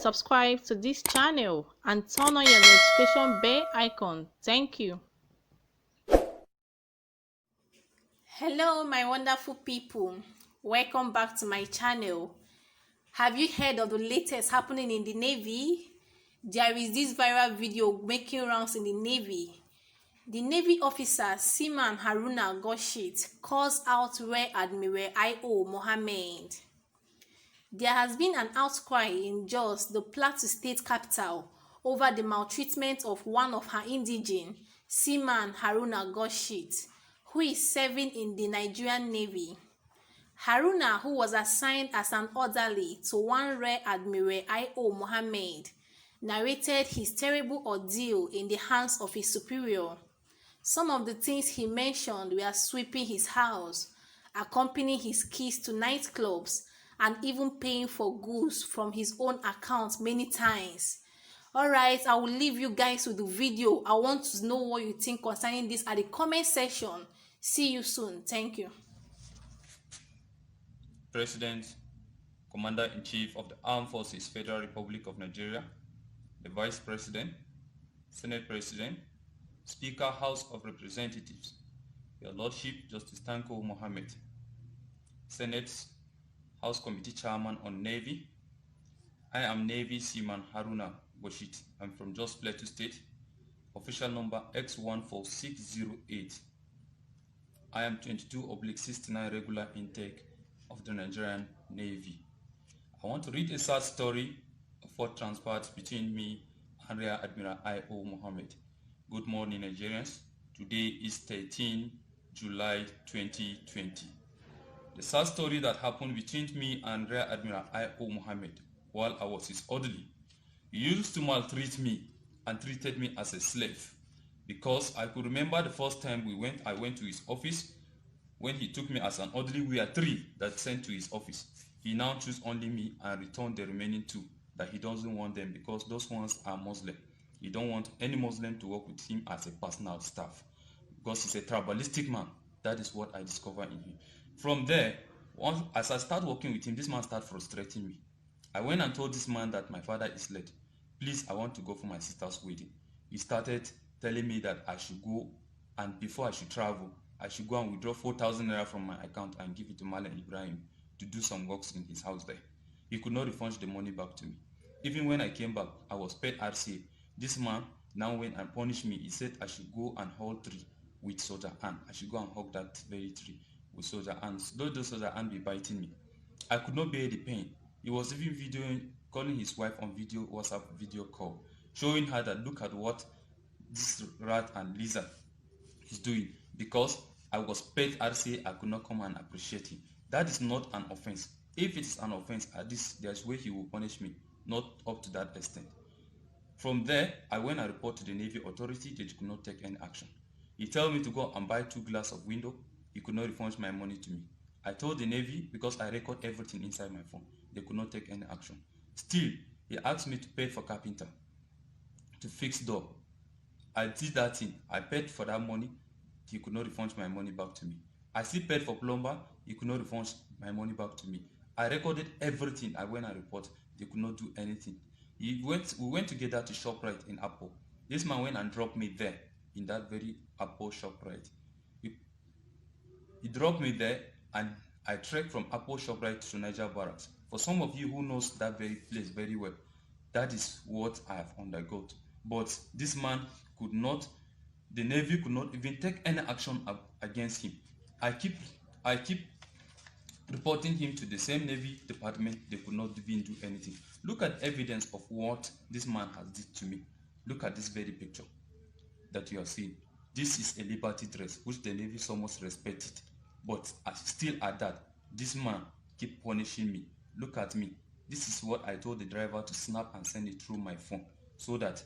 subscribe to this channel and turn on your notification bell icon. Thank you. Hello my wonderful people, welcome back to my channel. Have you heard of the latest happening in the Navy? There is this viral video making rounds in the Navy. The Navy officer Seaman Haruna Goshit calls out Rear Admiral I.O. Mohammed. There has been an outcry in Jos, the Plateau state capital, over the maltreatment of one of her indigene, Seaman Haruna Goshit, who is serving in the Nigerian Navy. Haruna, who was assigned as an orderly to one Rear Admiral I.O. Mohammed, narrated his terrible ordeal in the hands of his superior. Some of the things he mentioned were sweeping his house, accompanying his keys to nightclubs, and even paying for goods from his own account many times. Alright, I will leave you guys with the video. I want to know what you think concerning this at the comment section. See you soon. Thank you. President, Commander-in-Chief of the Armed Forces, Federal Republic of Nigeria, the Vice President, Senate President, Speaker, House of Representatives, Your Lordship Justice Tanko Mohammed, Senate House Committee Chairman on Navy. I am Navy Seaman Haruna Goshit. I'm from Jos Plateau State. Official number X14608. I am 22/69 regular intake of the Nigerian Navy. I want to read a sad story of what transpired between me and Rear Admiral I.O. Mohammed. Good morning, Nigerians. Today is 13 July 2020. The sad story that happened between me and Rear Admiral I.O. Mohammed while I was his orderly. He used to maltreat me and treated me as a slave, because I could remember the first time I went to his office. When he took me as an orderly, we are 3 that sent to his office. He now chose only me and returned the remaining 2 that he doesn't want them because those ones are Muslim. He don't want any Muslim to work with him as a personal staff because he's a tribalistic man. That is what I discovered in him. From there, as I start working with him, this man started frustrating me. I went and told this man that my father is late. Please, I want to go for my sister's wedding. He started telling me that I should go, and before I should travel, I should go and withdraw 4,000 naira from my account and give it to Malam Ibrahim to do some works in his house there. He could not refund the money back to me. Even when I came back, I was paid RCA. This man now went and punished me. He said I should go and hold tree with soldier ant. I should go and hug that very tree with soldier ants. Those soldier ants be biting me. I could not bear the pain. He was even calling his wife on WhatsApp video call, showing her that look at what this rat and lizard is doing. Because I was paid RCA, I could not come and appreciate him. That is not an offense. If it is an offense, at least there's way he will punish me, not up to that extent. From there, I went and reported to the Navy authority. They could not take any action. He told me to go and buy 2 glass of window. He could not refund my money to me. I told the Navy, because I record everything inside my phone, they could not take any action. Still, he asked me to pay for carpenter to fix door. I did that thing. I paid for that money. He could not refund my money back to me. I still paid for plumber. He could not refund my money back to me. I recorded everything. I went and reported. They could not do anything. We went together to ShopRite in Apple. This man went and dropped me there in that very Apple ShopRite. He dropped me there, and I trekked from Apple ShopRite to Naija Barracks. For some of you who knows that very place very well, that is what I have undergone. But this man could not, the Navy could not even take any action against him. I keep reporting him to the same Navy department. They could not even do anything. Look at evidence of what this man has did to me. Look at this very picture that you are seeing. This is a liberty dress, which the Navy so much respected. But still at that, this man keep punishing me. Look at me. This is what I told the driver to snap and send it through my phone, so that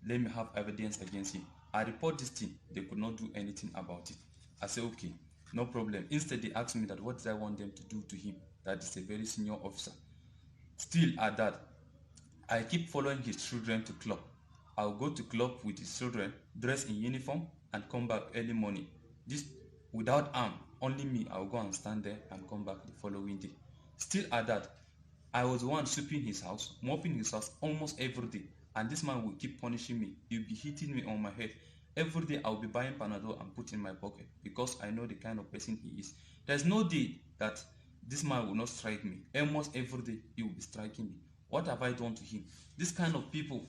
let me have evidence against him. I report this thing. They could not do anything about it. I say, okay, no problem. Instead, they asked me that what did I want them to do to him? That is a very senior officer. Still at that, I keep following his children to club. I'll go to club with his children, dress in uniform, and come back early morning. This without arm, only me. I'll go and stand there and come back the following day. Still at that, I was the one sweeping his house, mopping his house almost every day. And this man will keep punishing me. He'll be hitting me on my head. Every day I'll be buying Panadol and put in my pocket because I know the kind of person he is. There's no day that this man will not strike me. Almost every day he will be striking me. What have I done to him? This kind of people,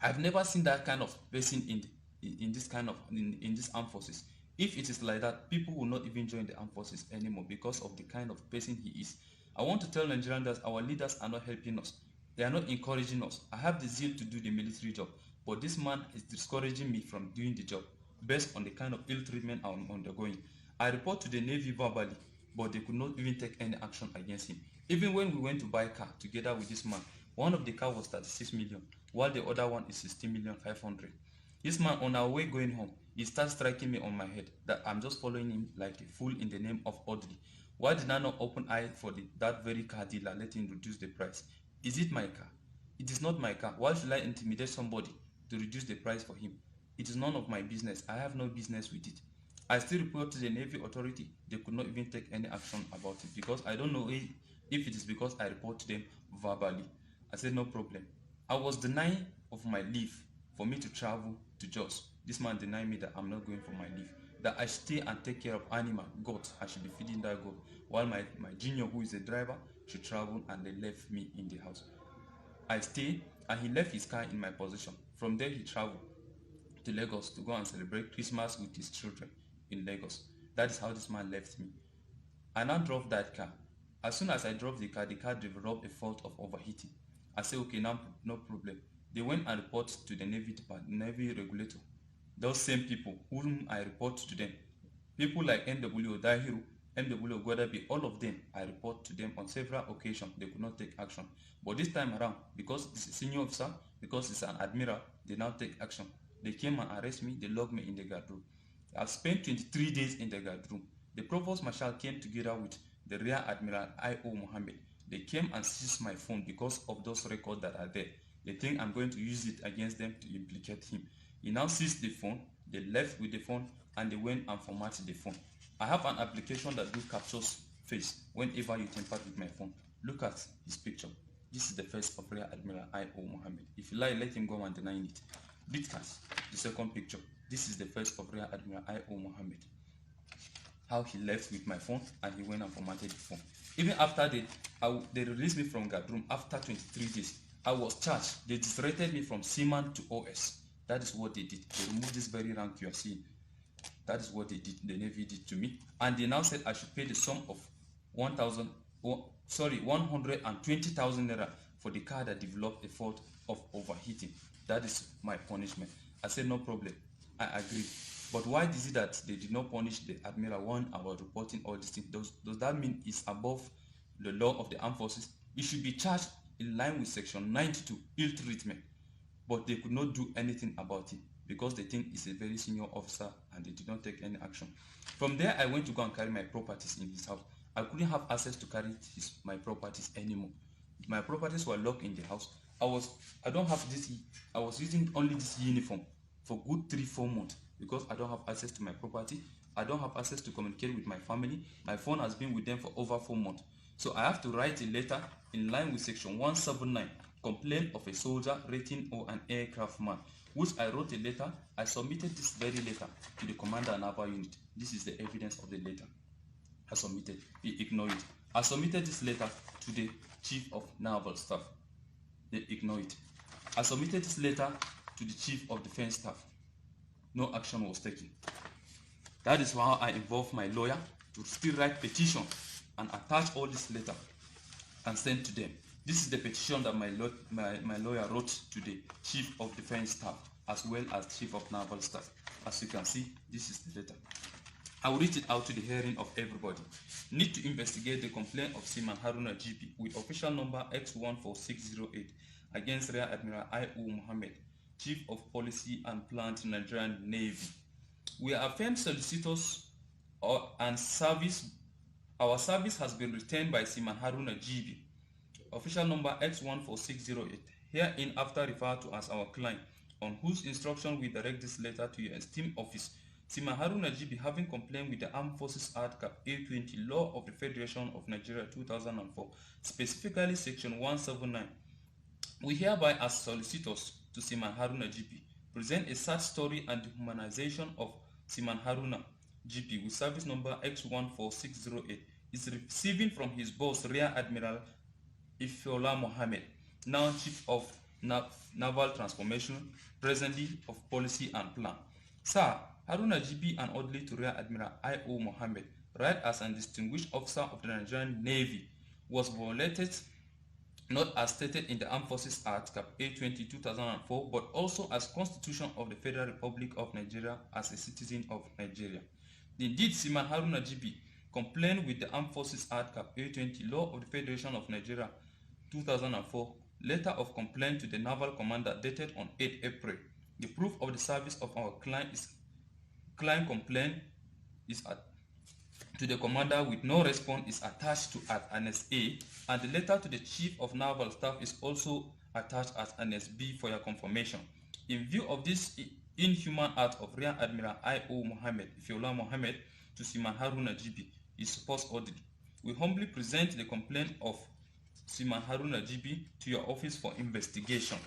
I've never seen that kind of person in this kind of in this armed forces. If it is like that, people will not even join the armed forces anymore because of the kind of person he is. I want to tell Nigerians that our leaders are not helping us. They are not encouraging us. I have the zeal to do the military job, but this man is discouraging me from doing the job based on the kind of ill treatment I'm undergoing. I report to the Navy verbally, but they could not even take any action against him. Even when we went to buy a car together with this man, one of the car was 36 million, while the other one is 16,500,000. This man, on our way going home, he starts striking me on my head that I'm just following him like a fool in the name of Audrey. Why did I not open eye for that very car dealer, let him reduce the price? Is it my car? It is not my car. Why should I intimidate somebody to reduce the price for him? It is none of my business. I have no business with it. I still report to the Navy authority. They could not even take any action about it because I don't know if it is because I report to them verbally. I said no problem. I was denying of my leave for me to travel to Jos. This man denied me that I'm not going for my leave, that I stay and take care of animal, goats. I should be feeding that goat, while my junior, who is a driver, should travel, and they left me in the house. I stayed, and he left his car in my possession. From there, he traveled to Lagos to go and celebrate Christmas with his children in Lagos. That is how this man left me. I now drove that car. As soon as I drove the car developed a fault of overheating. I said, okay, now no problem. They went and reported to the Navy department, Navy regulator. Those same people whom I report to them, people like NW Dahiru, NW Gwadabi, all of them, I report to them on several occasions. They could not take action. But this time around, because it's a senior officer, because it's an admiral, they now take action. They came and arrested me. They locked me in the guard room. I've spent 23 days in the guard room. The provost marshal came together with the rear admiral I.O. Mohammed. They came and seized my phone because of those records that are there. They think I'm going to use it against them to implicate him. He now seized the phone. They left with the phone and they went and formatted the phone. I have an application that captures face whenever you tamper with my phone. Look at his picture. This is the face of Rear Admiral I.O. Mohammed. If you like, let him go and deny it. Look at the second picture. This is the face of Rear Admiral I.O. Mohammed. How he left with my phone and he went and formatted the phone. Even after they released me from guard room after 23 days, I was charged. They disrated me from seaman to OS. That is what they did. They removed this very rank you are seeing. That is what they did. The Navy did to me. And they now said I should pay the sum of 120,000 naira for the car that developed a fault of overheating. That is my punishment. I said no problem. I agree. But why is it that they did not punish the admiral one about reporting all these things? Does that mean it's above the law of the armed forces? It should be charged in line with section 92, ill treatment. But they could not do anything about it because they think he's a very senior officer and they did not take any action. From there, I went to go and carry my properties in his house. I couldn't have access to carry my properties anymore. My properties were locked in the house. I was using only this uniform for good 3-4 months because I don't have access to my property. I don't have access to communicate with my family. My phone has been with them for over 4 months. So I have to write a letter in line with section 179, complaint of a soldier, rating or an aircraft man, which I wrote a letter. I submitted this very letter to the commander Naval unit. This is the evidence of the letter I submitted. He ignored it. I submitted this letter to the chief of naval staff. They ignored it. I submitted this letter to the chief of defense staff. No action was taken. That is why I involved my lawyer to still write petition and attach all this letter and send to them. This is the petition that my lawyer wrote to the chief of defense staff as well as chief of naval staff. As you can see, this is the letter. I will read it out to the hearing of everybody. Need to investigate the complaint of Seaman Haruna GP with official number X14608 against Rear Admiral I.O. Mohammed, Chief of Policy and Plant Nigerian Navy. We are firm solicitors and service. Our service has been retained by Seaman Haruna GB, official number X14608, herein after referred to as our client, on whose instruction we direct this letter to your esteemed office, Seaman Haruna GB, having complained with the Armed Forces Act Cap A20 Law of the Federation of Nigeria 2004, specifically Section 179, we hereby, as solicitors to Seaman Haruna GB, present a sad story and dehumanization of Seaman Haruna GB with service number X14608 is receiving from his boss Rear Admiral Ifeola Mohammed, now Chief of Naval Transformation, presently of Policy and Plan. Sir, Haruna GB and orderly to Rear Admiral I.O. Mohammed, right as a distinguished officer of the Nigerian Navy, was violated not as stated in the Armed Forces Act Cap A20 2004, but also as Constitution of the Federal Republic of Nigeria as a citizen of Nigeria. Indeed, Seaman Haruna GB complained with the Armed Forces Act Cap A20 Law of the Federation of Nigeria 2004, letter of complaint to the Naval Commander dated on 8 April. The proof of the service of our client complaint is to the commander with no response is attached to as Annex A, and the letter to the Chief of Naval Staff is also attached as Annex B for your confirmation. In view of this inhuman act of Rear Admiral I.O. Mohammed, Ifeola Mohammed, to Seaman Haruna GB, is supposed audit, we humbly present the complaint of Seaman Haruna GB to your office for investigation.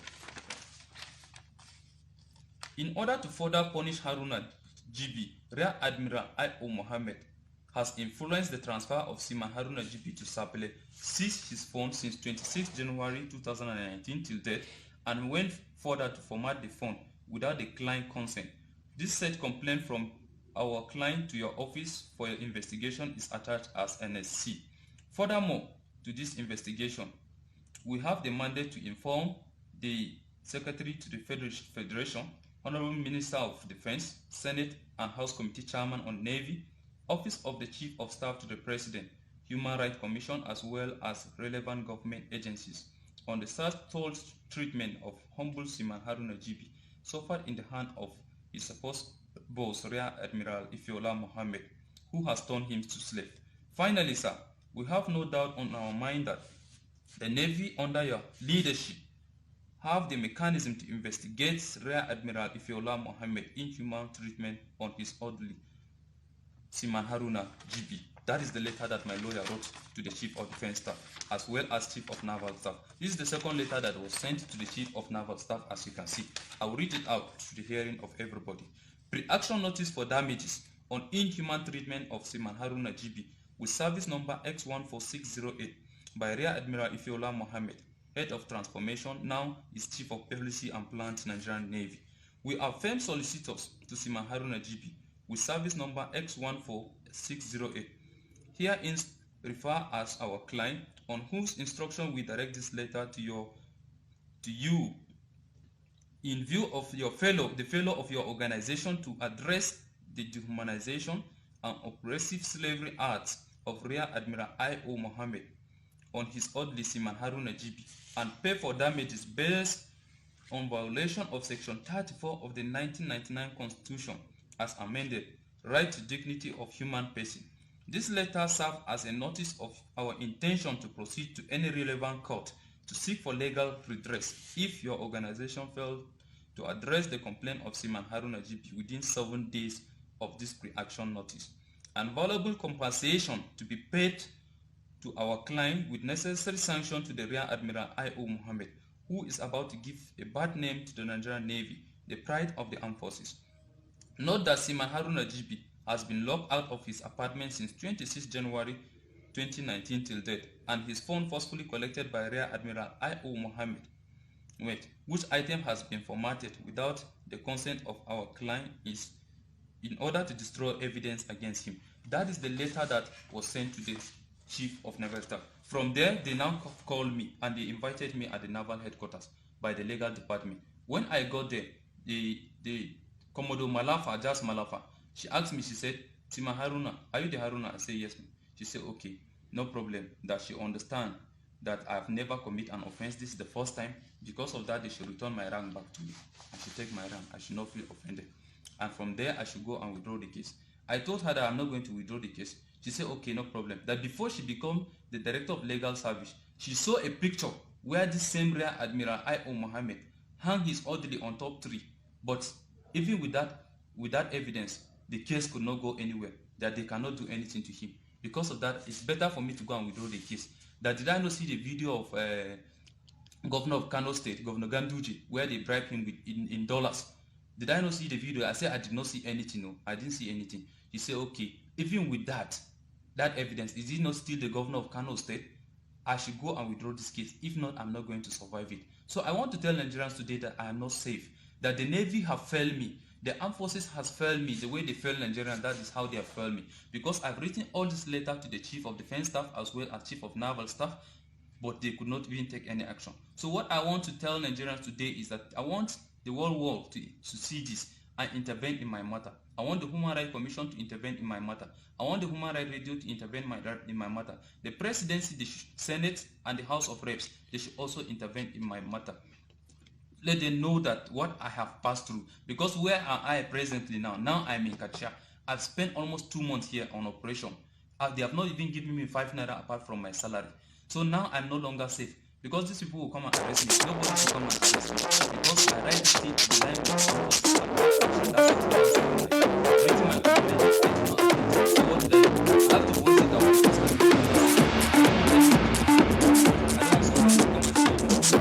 In order to further punish Haruna GB, Rear Admiral I.O. Mohammed has influenced the transfer of Seaman Haruna GB to Sapele, seized his phone since 26 January 2019 till date, and went further to format the phone without the client consent. This said complaint from our client to your office for your investigation is attached as NSC. Furthermore, to this investigation, we have the mandate to inform the Secretary to the Federation, Honorable Minister of Defense, Senate and House Committee Chairman on Navy, Office of the Chief of Staff to the President, Human Rights Commission, as well as relevant government agencies on the sad treatment of humble Seaman Haruna GB suffered in the hand of his supposed boss, Rear Admiral Ifeola Mohammed, who has turned him to slave. Finally, sir, we have no doubt on our mind that the Navy, under your leadership, have the mechanism to investigate Rear Admiral Ifeola Mohammed inhuman treatment on his orderly Seaman Haruna GB. That is the letter that my lawyer wrote to the Chief of Defense Staff, as well as Chief of Naval Staff. This is the second letter that was sent to the Chief of Naval Staff, as you can see. I will read it out to the hearing of everybody. Pre-action notice for damages on inhuman treatment of Seaman Haruna GB with service number X14608 by Rear Admiral Ifeola Mohammed, Head of Transformation, now is Chief of Policy and Plan, Nigerian Navy. We are firm solicitors to Seaman Haruna GB with service number X14608. Herein refer as our client, on whose instruction we direct this letter to you in view of the failure of your organization to address the dehumanization and oppressive slavery acts of Rear Admiral I.O. Mohammed on his orderly Seaman Haruna GB and pay for damages based on violation of Section 34 of the 1999 Constitution as amended, right to dignity of human person. This letter serves as a notice of our intention to proceed to any relevant court to seek for legal redress if your organization failed to address the complaint of Seaman Haruna GB within 7 days of this pre-action notice, and valuable compensation to be paid to our client with necessary sanction to the Rear Admiral I.O. Mohammed, who is about to give a bad name to the Nigerian Navy, the pride of the armed forces. Note that Seaman Haruna GB has been locked out of his apartment since 26 January 2019 till date, and his phone forcefully collected by Rear Admiral I.O. Mohammed, which item has been formatted without the consent of our client is in order to destroy evidence against him. That is the letter that was sent to the Chief of Naval Staff. From there, they now called me and they invited me at the Naval headquarters by the legal department. When I got there, the Commodore Malafa, Jas Malafa, she asked me, she said, Seaman Haruna, are you the Haruna? I said, yes, ma'am. She said, okay, no problem. That she understand that I've never committed an offense. This is the first time. Because of that, they should return my rank back to me. I should take my rank. I should not feel offended. And from there, I should go and withdraw the case. I told her that I'm not going to withdraw the case. She said, okay, no problem. That before she became the Director of Legal Service, she saw a picture where this same Rear Admiral I.O. Mohammed hung his orderly on top tree. But even with that evidence, the case could not go anywhere, that they cannot do anything to him. Because of that, it's better for me to go and withdraw the case. That did I not see the video of Governor of Kano State, Governor Ganduje, where they bribe him with in dollars? Did I not see the video? I said I did not see anything. No, I didn't see anything. He said, okay, even with that evidence, is he not still the governor of Kano State? I should go and withdraw this case. If not, I'm not going to survive it. So I want to tell Nigerians today that I am not safe. That the Navy have failed me. The armed forces has failed me. The way they fail Nigerians, that is how they have failed me. Because I've written all this letter to the Chief of Defense Staff as well as Chief of Naval Staff, but they could not even take any action. So what I want to tell Nigerians today is that I want the whole world to see this and intervene in my matter. I want the Human Rights Commission to intervene in my matter. I want the Human Rights Radio to intervene in my matter. The Presidency, the Senate, and the House of Reps, they should also intervene in my matter. Let them know that what I have passed through. Because where am I presently now? Now I'm in Kacha. I've spent almost 2 months here on operation. They have not even given me 5 naira apart from my salary. So now I'm no longer safe. Because these people will come and arrest me. Nobody will come and arrest me. Because I write this thing to the line with written my complaint. So what did I do? I have to voice it out because I don't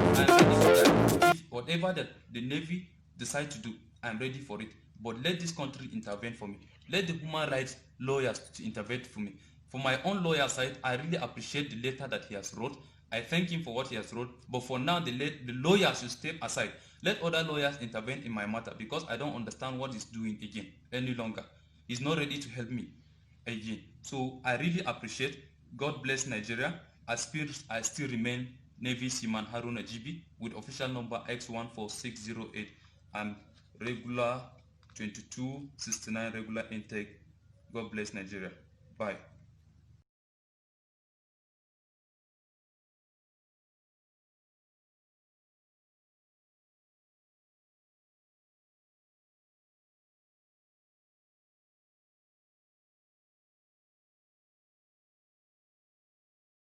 I'm ready for that. If whatever that the Navy decide to do, I'm ready for it. But let this country intervene for me. Let the human rights lawyers to intervene for me. For my own lawyer side, I really appreciate the letter that he has wrote. I thank him for what he has wrote. But for now, the lawyer should step aside. Let other lawyers intervene in my matter because I don't understand what he's doing again any longer. He's not ready to help me again. So I really appreciate. God bless Nigeria. I still remain Navy Seaman Haruna GB with official number X14608. I'm regular 2269 regular intake. God bless Nigeria. Bye.